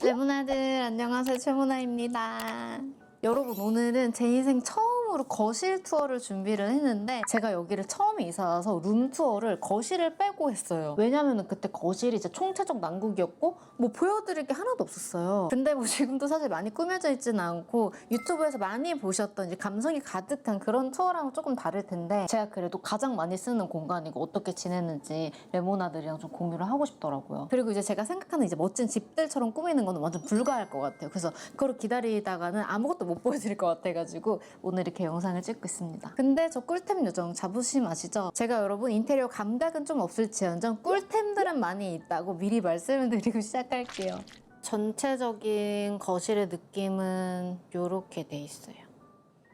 레모나들 안녕하세요, 최모나입니다. 여러분, 오늘은 제 인생 처음으로 거실 투어를 준비를 했는데 제가 여기를 처음에 이사 와서 룸 투어를 거실을 빼고 했어요. 왜냐면은 그때 거실이 이제 총체적 난국이었고 뭐 보여드릴 게 하나도 없었어요. 근데 뭐 지금도 사실 많이 꾸며져 있지는 않고 유튜브에서 많이 보셨던 이제 감성이 가득한 그런 투어랑은 조금 다를 텐데 제가 그래도 가장 많이 쓰는 공간이고 어떻게 지냈는지 레모나들이랑 좀 공유를 하고 싶더라고요. 그리고 이제 제가 생각하는 이제 멋진 집들처럼 꾸미는 거는 완전 불가할 것 같아요. 그래서 그걸 기다리다가는 아무것도 못 보여드릴 것 같아가지고 오늘 이렇게 영상을 찍고 있습니다. 근데 저 꿀템 요정 자부심 아시죠? 제가 여러분 인테리어 감각은 좀 없을지언정 꿀템들은 많이 있다고 미리 말씀을 드리고 시작할게요. 전체적인 거실의 느낌은 이렇게 돼 있어요.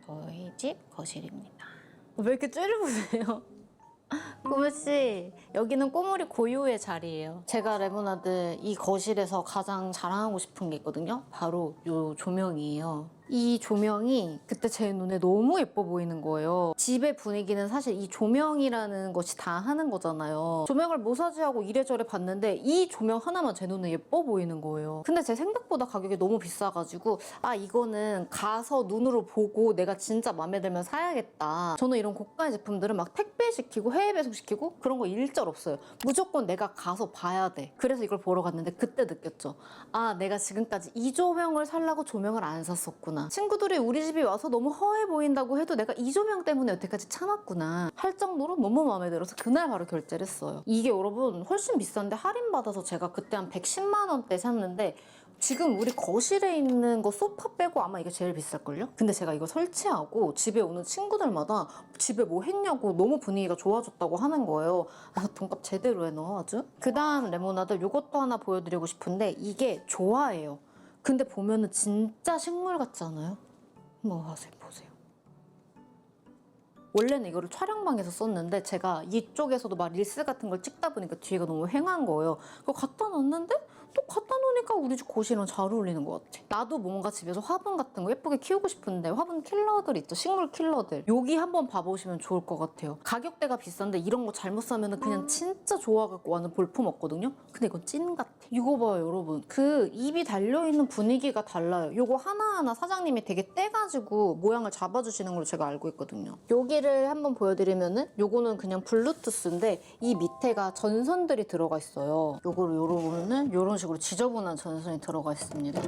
저희 집 거실입니다. 왜 이렇게 째려보세요? 꾸무씨, 여기는 꼬물이 고유의 자리예요. 제가 레모나드 이 거실에서 가장 자랑하고 싶은 게 있거든요. 바로 이 조명이에요. 이 조명이 그때 제 눈에 너무 예뻐 보이는 거예요. 집의 분위기는 사실 이 조명이라는 것이 다 하는 거잖아요. 조명을 모사지하고 이래저래 봤는데 이 조명 하나만 제 눈에 예뻐 보이는 거예요. 근데 제 생각보다 가격이 너무 비싸가지고 아, 이거는 가서 눈으로 보고 내가 진짜 마음에 들면 사야겠다. 저는 이런 고가의 제품들은 막 택배시키고 해외 배송시키고 그런 거 일절 없어요. 무조건 내가 가서 봐야 돼. 그래서 이걸 보러 갔는데 그때 느꼈죠. 아, 내가 지금까지 이 조명을 살라고 조명을 안 샀었구나. 친구들이 우리 집에 와서 너무 허해 보인다고 해도 내가 이 조명 때문에 여태까지 참았구나 할 정도로 너무 마음에 들어서 그날 바로 결제를 했어요. 이게 여러분 훨씬 비싼데 할인받아서 제가 그때 한 110만 원대 샀는데 지금 우리 거실에 있는 거 소파 빼고 아마 이게 제일 비쌀걸요? 근데 제가 이거 설치하고 집에 오는 친구들마다 집에 뭐 했냐고 너무 분위기가 좋아졌다고 하는 거예요. 아, 돈값 제대로 해넣어 아주. 그 다음 레모나드 이것도 하나 보여드리고 싶은데 이게 조화예요. 근데 보면은 진짜 식물 같지 않아요? 한번 보세요. 원래는 이거를 촬영방에서 썼는데 제가 이쪽에서도 막 릴스 같은 걸 찍다 보니까 뒤가 너무 휑한 거예요. 그거 갖다 놨는데 또 갖다 놓으니까 우리 집 거실이랑 잘 어울리는 것 같아. 나도 뭔가 집에서 화분 같은 거 예쁘게 키우고 싶은데 화분 킬러들 있죠? 식물 킬러들. 여기 한번 봐보시면 좋을 것 같아요. 가격대가 비싼데 이런 거 잘못 사면 그냥 진짜 좋아갖고 와는 볼품 없거든요? 근데 이건 찐 같아. 이거 봐요, 여러분. 그 잎이 달려있는 분위기가 달라요. 요거 하나하나 사장님이 되게 떼가지고 모양을 잡아주시는 걸로 제가 알고 있거든요. 여기를 한번 보여드리면은 요거는 그냥 블루투스인데 이 밑에가 전선들이 들어가 있어요. 요거를 요러면은 요런 식으로 지저분한 전선이 들어가 있습니다.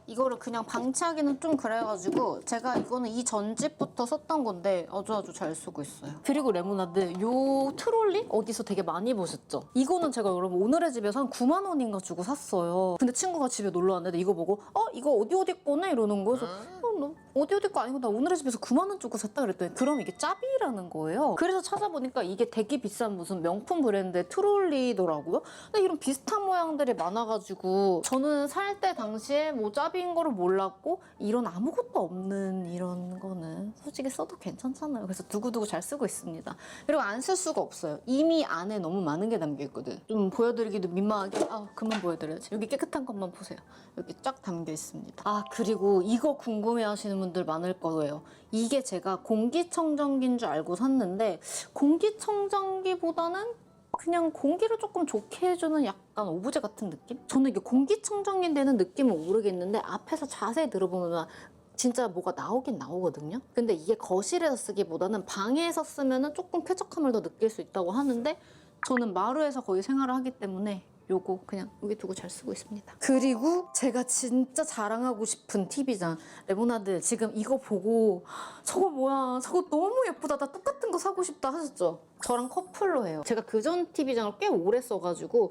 이거를 그냥 방치하기는 좀 그래가지고 제가 이거는 이 전집부터 썼던 건데 아주 잘 쓰고 있어요. 그리고 레모나드 요 트롤리 어디서 되게 많이 보셨죠? 이거는 제가 여러분 오늘의 집에서 한 9만 원인가 주고 샀어요. 근데 친구가 집에 놀러 왔는데 이거 보고 이거 어디 거네? 이러는 거예요. 그래서 너 어디 거 아니고 나 오늘의 집에서 9만 원 주고 샀다 그랬더니 그럼 이게 짭이라는 거예요. 그래서 찾아보니까 이게 되게 비싼 무슨 명품 브랜드의 트롤리더라고요. 근데 이런 비슷한 모양들이 많아가지고 저는 살 때 당시에 뭐 짭인 거를 몰랐고 이런 아무것도 없는 이런 거는 솔직히 써도 괜찮잖아요. 그래서 두고두고 잘 쓰고 있습니다. 그리고 안 쓸 수가 없어요. 이미 안에 너무 많은 게 담겨있거든. 좀 보여드리기도 민망하게 그만 보여드려야지. 여기 깨끗한 것만 보세요. 여기 쫙 담겨 있습니다. 그리고 이거 궁금해 하시는 분들 많을 거예요. 이게 제가 공기청정기인 줄 알고 샀는데 공기청정기보다는 그냥 공기를 조금 좋게 해주는 약간 오브제 같은 느낌? 저는 이게 공기청정기 되는 느낌은 모르겠는데 앞에서 자세히 들어보면 진짜 뭐가 나오긴 나오거든요? 근데 이게 거실에서 쓰기보다는 방에서 쓰면 조금 쾌적함을 더 느낄 수 있다고 하는데 저는 마루에서 거의 생활을 하기 때문에 요거 그냥 여기 두고 잘 쓰고 있습니다. 그리고 제가 진짜 자랑하고 싶은 팁이잖아. 레모나드 지금 이거 보고 저거 뭐야, 저거 너무 예쁘다, 나 똑같은 거 사고 싶다 하셨죠? 저랑 커플로 해요. 제가 그전 TV장을 꽤 오래 써가지고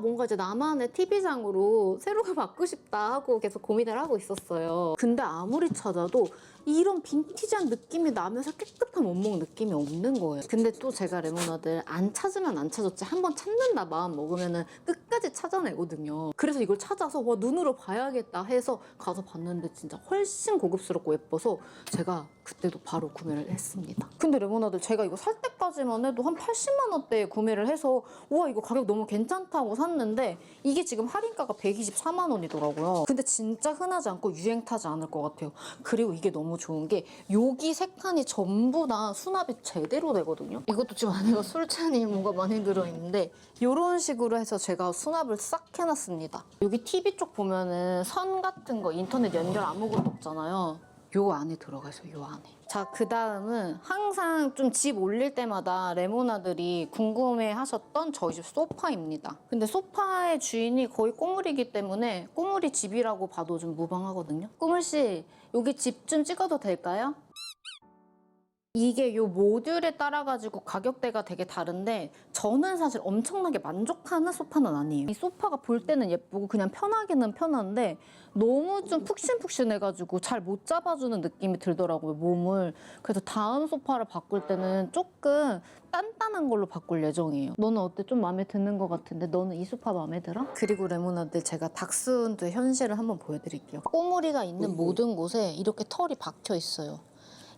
뭔가 이제 나만의 TV장으로 새로게 받고 싶다 하고 계속 고민을 하고 있었어요. 근데 아무리 찾아도 이런 빈티지한 느낌이 나면서 깨끗한 원목 느낌이 없는 거예요. 근데 또 제가 레모나드 안 찾으면 안 찾았지 한번 찾는다 마음 먹으면은 끝까지 찾아내거든요. 그래서 이걸 찾아서 눈으로 봐야겠다 해서 가서 봤는데 진짜 훨씬 고급스럽고 예뻐서 제가 그때도 바로 구매를 했습니다. 근데 레모나드 제가 이거 살 때까지만 해도 한 80만 원대에 구매를 해서 와, 이거 가격 너무 괜찮다고 샀는데 이게 지금 할인가가 124만 원이더라고요. 근데 진짜 흔하지 않고 유행 타지 않을 것 같아요. 그리고 이게 너무 너무 좋은 게 여기 세 칸이 전부 다 수납이 제대로 되거든요. 이것도 지금 안에가 술잔이 뭔가 많이 들어있는데 이런 식으로 해서 제가 수납을 싹 해놨습니다. 여기 TV 쪽 보면은 선 같은 거 인터넷 연결 아무것도 없잖아요. 요 안에 들어가 있어요, 요 안에. 자, 그 다음은 항상 좀 집 올릴 때마다 레모나들이 궁금해 하셨던 저희 집 소파입니다. 근데 소파의 주인이 거의 꼬물이기 때문에 꼬물이 집이라고 봐도 좀 무방하거든요. 꼬물씨, 여기 집 좀 찍어도 될까요? 이게 요 모듈에 따라가지고 가격대가 되게 다른데 저는 사실 엄청나게 만족하는 소파는 아니에요. 이 소파가 볼 때는 예쁘고 그냥 편하기는 편한데 너무 좀 푹신푹신해가지고 잘 못 잡아주는 느낌이 들더라고요, 몸을. 그래서 다음 소파를 바꿀 때는 조금 단단한 걸로 바꿀 예정이에요. 너는 어때? 좀 마음에 드는 것 같은데 너는 이 소파 마음에 들어? 그리고 레모나들 제가 닥스훈드의 현실을 한번 보여드릴게요. 꼬물이가 있는 모든 곳에 이렇게 털이 박혀 있어요.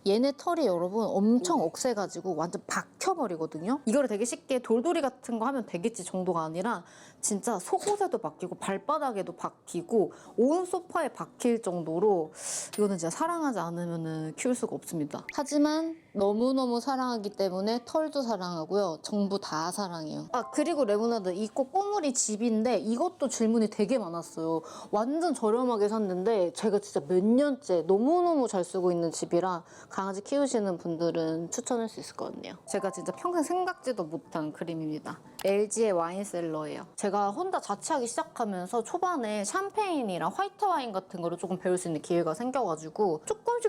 얘네 털이 여러분 엄청 억세가지고 완전 박혀버리거든요. 이거를 되게 쉽게 돌돌이 같은 거 하면 되겠지 정도가 아니라 진짜 속옷에도 박히고 발바닥에도 박히고 온 소파에 박힐 정도로 이거는 진짜 사랑하지 않으면 키울 수가 없습니다. 하지만 너무너무 사랑하기 때문에 털도 사랑하고요. 전부 다 사랑해요. 아, 그리고 레모나드 이거 꼬물이 집인데 이것도 질문이 되게 많았어요. 완전 저렴하게 샀는데 제가 진짜 몇 년째 너무너무 잘 쓰고 있는 집이라 강아지 키우시는 분들은 추천할 수 있을 것 같네요. 제가 진짜 평생 생각지도 못한 그림입니다. LG의 와인셀러예요. 제가 혼자 자취하기 시작하면서 초반에 샴페인이랑 화이트 와인 같은 거를 조금 배울 수 있는 기회가 생겨가지고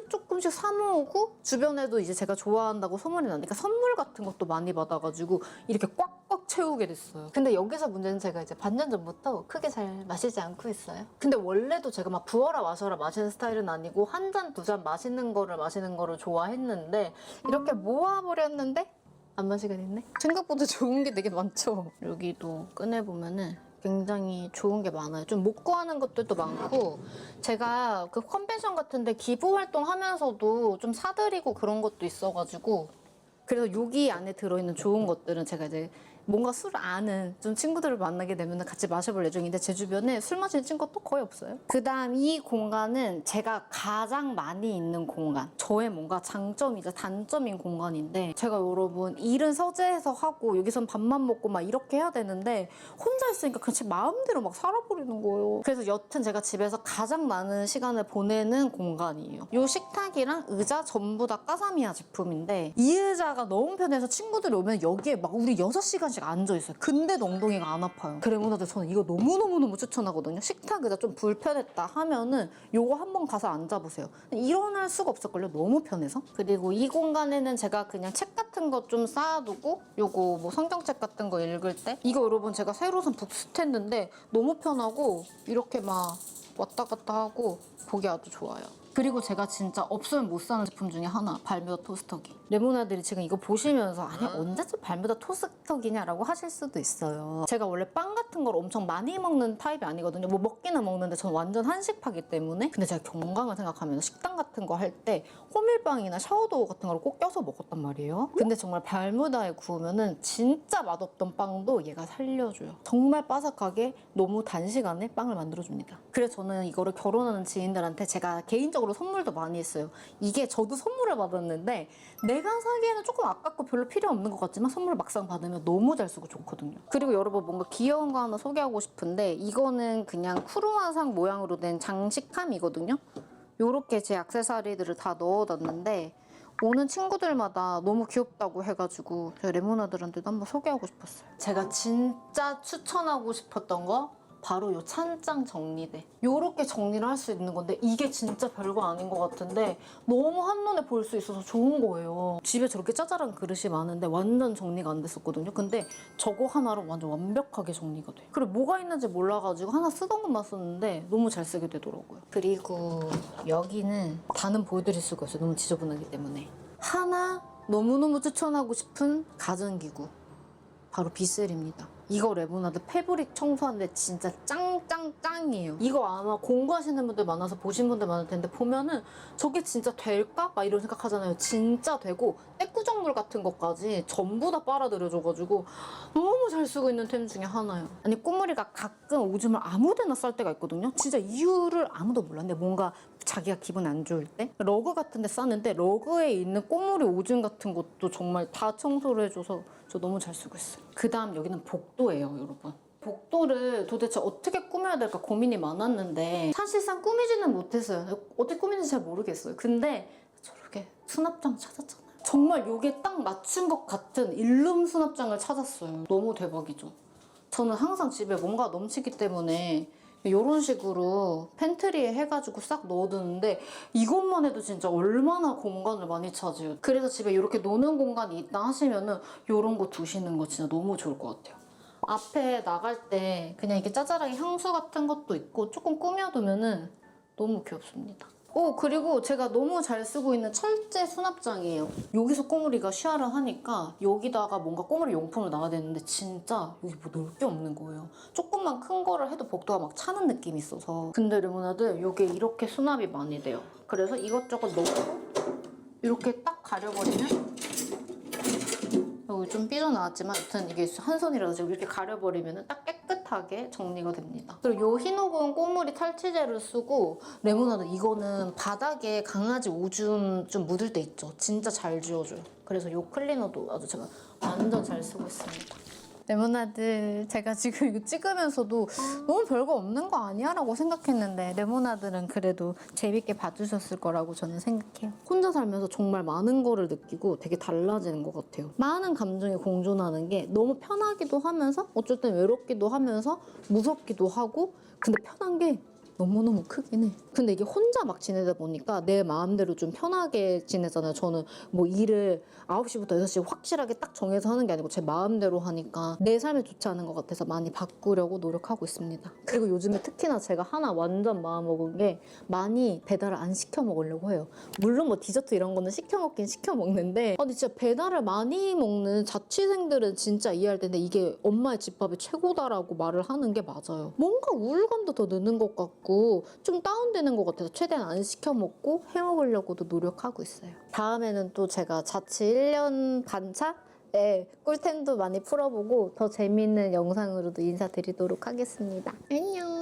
조금씩 사 모으고 주변에도 이제 제가 좋아한다고 소문이 나니까 선물 같은 것도 많이 받아가지고 이렇게 꽉꽉 채우게 됐어요. 근데 여기서 문제는 제가 이제 반년 전부터 크게 잘 마시지 않고 있어요. 근데 원래도 제가 막 부어라 마셔라 마시는 스타일은 아니고 한 잔, 두 잔 마시는 거를 좋아했는데 이렇게 모아버렸는데 안 마시게 됐네? 생각보다 좋은 게 되게 많죠? 여기도 꺼내보면은 굉장히 좋은 게 많아요. 좀 못 구하는 것들도 많고 제가 그 컨벤션 같은데 기부 활동하면서도 좀 사드리고 그런 것도 있어가지고 그래서 여기 안에 들어있는 좋은 것들은 제가 이제 뭔가 술 아는 좀 친구들을 만나게 되면 같이 마셔볼 예정인데 제 주변에 술 마시는 친구가 또 거의 없어요. 그 다음 이 공간은 제가 가장 많이 있는 공간. 저의 뭔가 장점이자 단점인 공간인데 제가 여러분 일은 서재에서 하고 여기선 밥만 먹고 막 이렇게 해야 되는데 혼자 있으니까 그냥 제 마음대로 막 살아버리는 거예요. 그래서 여튼 제가 집에서 가장 많은 시간을 보내는 공간이에요. 이 식탁이랑 의자 전부 다 까사미야 제품인데 이 의자가 너무 편해서 친구들이 오면 여기에 막 우리 6시간씩 앉아있어요. 근데도 엉덩이가 안 아파요. 그래서 저는 이거 너무너무 추천하거든요. 식탁 의자 좀 불편했다 하면은 요거 한번 가서 앉아보세요. 일어날 수가 없을걸요. 너무 편해서. 그리고 이 공간에는 제가 그냥 책 같은 거 좀 쌓아두고 요거 뭐 성경책 같은 거 읽을 때 이거 여러분 제가 새로 산 북스탠드인데 너무 편하고 이렇게 막 왔다 갔다 하고 보기 아주 좋아요. 그리고 제가 진짜 없으면 못 사는 제품 중에 하나, 발뮤다 토스터기. 레모나들이 지금 이거 보시면서 아니 언제쯤 발뮤다 토스터기냐라고 하실 수도 있어요. 제가 원래 빵 같은 걸 엄청 많이 먹는 타입이 아니거든요. 뭐 먹기는 먹는데 저는 완전 한식파기 때문에. 근데 제가 건강을 생각하면 식당 같은 거 할 때 호밀빵이나 샤워도우 같은 걸 꼭 껴서 먹었단 말이에요. 근데 정말 발뮤다에 구우면은 진짜 맛없던 빵도 얘가 살려줘요. 정말 바삭하게 너무 단시간에 빵을 만들어줍니다. 그래서 저는 이거를 결혼하는 지인들한테 제가 개인적으로 선물도 많이 했어요. 이게 저도 선물을 받았는데 내가 사기에는 조금 아깝고 별로 필요 없는 것 같지만 선물 막상 받으면 너무 잘 쓰고 좋거든요. 그리고 여러분 뭔가 귀여운 거 하나 소개하고 싶은데 이거는 그냥 크루아상 모양으로 된 장식함이거든요. 요렇게 제 액세서리들을 다 넣어놨는데 오는 친구들마다 너무 귀엽다고 해가지고 제가 레모나들한테도 한번 소개하고 싶었어요. 제가 진짜 추천하고 싶었던 거 바로 요 찬장 정리대. 요렇게 정리를 할 수 있는 건데 이게 진짜 별거 아닌 것 같은데 너무 한눈에 볼 수 있어서 좋은 거예요. 집에 저렇게 짜잘한 그릇이 많은데 완전 정리가 안 됐었거든요. 근데 저거 하나로 완전 완벽하게 정리가 돼. 그리고 뭐가 있는지 몰라가지고 하나 쓰던 것만 썼는데 너무 잘 쓰게 되더라고요. 그리고 여기는 다는 보여드릴 수가 없어요. 너무 지저분하기 때문에. 하나 너무너무 추천하고 싶은 가전기구. 바로 비셀입니다. 이거 레모나드 패브릭 청소하는데 진짜 짱이에요. 이거 아마 공부하시는 분들 많아서 보신 분들 많을 텐데 보면은 저게 진짜 될까? 막 이런 생각하잖아요. 진짜 되고 때꾸정물 같은 것까지 전부 다 빨아들여줘가지고 너무 잘 쓰고 있는 템 중에 하나예요. 아니 꼬물이가 가끔 오줌을 아무데나 쌀 때가 있거든요. 진짜 이유를 아무도 몰라. 근데 뭔가 자기가 기분 안 좋을 때 러그 같은 데 싸는데 러그에 있는 꼬물이 오줌 같은 것도 정말 다 청소를 해줘서 저 너무 잘 쓰고 있어요. 그 다음 여기는 복도예요, 여러분. 복도를 도대체 어떻게 꾸며야 될까 고민이 많았는데 사실상 꾸미지는 못했어요. 어떻게 꾸미는지 잘 모르겠어요. 근데 저렇게 수납장 찾았잖아요. 정말 이게 딱 맞춘 것 같은 일룸 수납장을 찾았어요. 너무 대박이죠. 저는 항상 집에 뭔가 넘치기 때문에 이런 식으로 팬트리에 해가지고 싹 넣어두는데 이것만 해도 진짜 얼마나 공간을 많이 차지해요. 그래서 집에 이렇게 노는 공간이 있다 하시면은 이런 거 두시는 거 진짜 너무 좋을 것 같아요. 앞에 나갈 때 그냥 이렇게 짜잘하게 향수 같은 것도 있고 조금 꾸며두면은 너무 귀엽습니다. 그리고 제가 너무 잘 쓰고 있는 철제 수납장이에요. 여기서 꼬물이가 쉬하를 하니까 여기다가 뭔가 꼬물이 용품을 놔야 되는데 진짜 여기 뭐 넣을 게 없는 거예요. 조금만 큰 거를 해도 복도가 막 차는 느낌이 있어서. 근데 레모나드 여기에 이렇게 수납이 많이 돼요. 그래서 이것저것 넣고 이렇게 딱 가려버리면 여기 좀 삐져나왔지만 여튼 이게 한 손이라서 이렇게 가려버리면 딱 깨끗하게 정리가 됩니다. 그리고 이 흰옥은 꼬물이 탈취제를 쓰고 레모나드 이거는 바닥에 강아지 오줌 좀 묻을 때 있죠. 진짜 잘 지워줘요. 그래서 이 클리너도 아주 제가 완전 잘 쓰고 있습니다. 레모나드 제가 지금 이거 찍으면서도 너무 별거 없는 거 아니야? 라고 생각했는데 레모나드는 그래도 재밌게 봐주셨을 거라고 저는 생각해요. 혼자 살면서 정말 많은 거를 느끼고 되게 달라지는 것 같아요. 많은 감정이 공존하는 게 너무 편하기도 하면서 어쩔 땐 외롭기도 하면서 무섭기도 하고 근데 편한 게 너무너무 크긴 해. 근데 이게 혼자 막 지내다 보니까 내 마음대로 좀 편하게 지내잖아요. 저는 뭐 일을 9시부터 6시 확실하게 딱 정해서 하는 게 아니고 제 마음대로 하니까 내 삶에 좋지 않은 것 같아서 많이 바꾸려고 노력하고 있습니다. 그리고 요즘에 특히나 제가 하나 완전 마음먹은 게 많이 배달을 안 시켜 먹으려고 해요. 물론 뭐 디저트 이런 거는 시켜 먹긴 시켜 먹는데 아니 진짜 배달을 많이 먹는 자취생들은 진짜 이해할 텐데 이게 엄마의 집밥이 최고다라고 말을 하는 게 맞아요. 뭔가 우울감도 더 드는 것 같고 좀 다운되는 것 같아서 최대한 안 시켜 먹고 해 먹으려고도 노력하고 있어요. 다음에는 또 제가 자취 1년 반차? 네, 꿀템도 많이 풀어보고 더 재밌는 영상으로도 인사드리도록 하겠습니다. 안녕!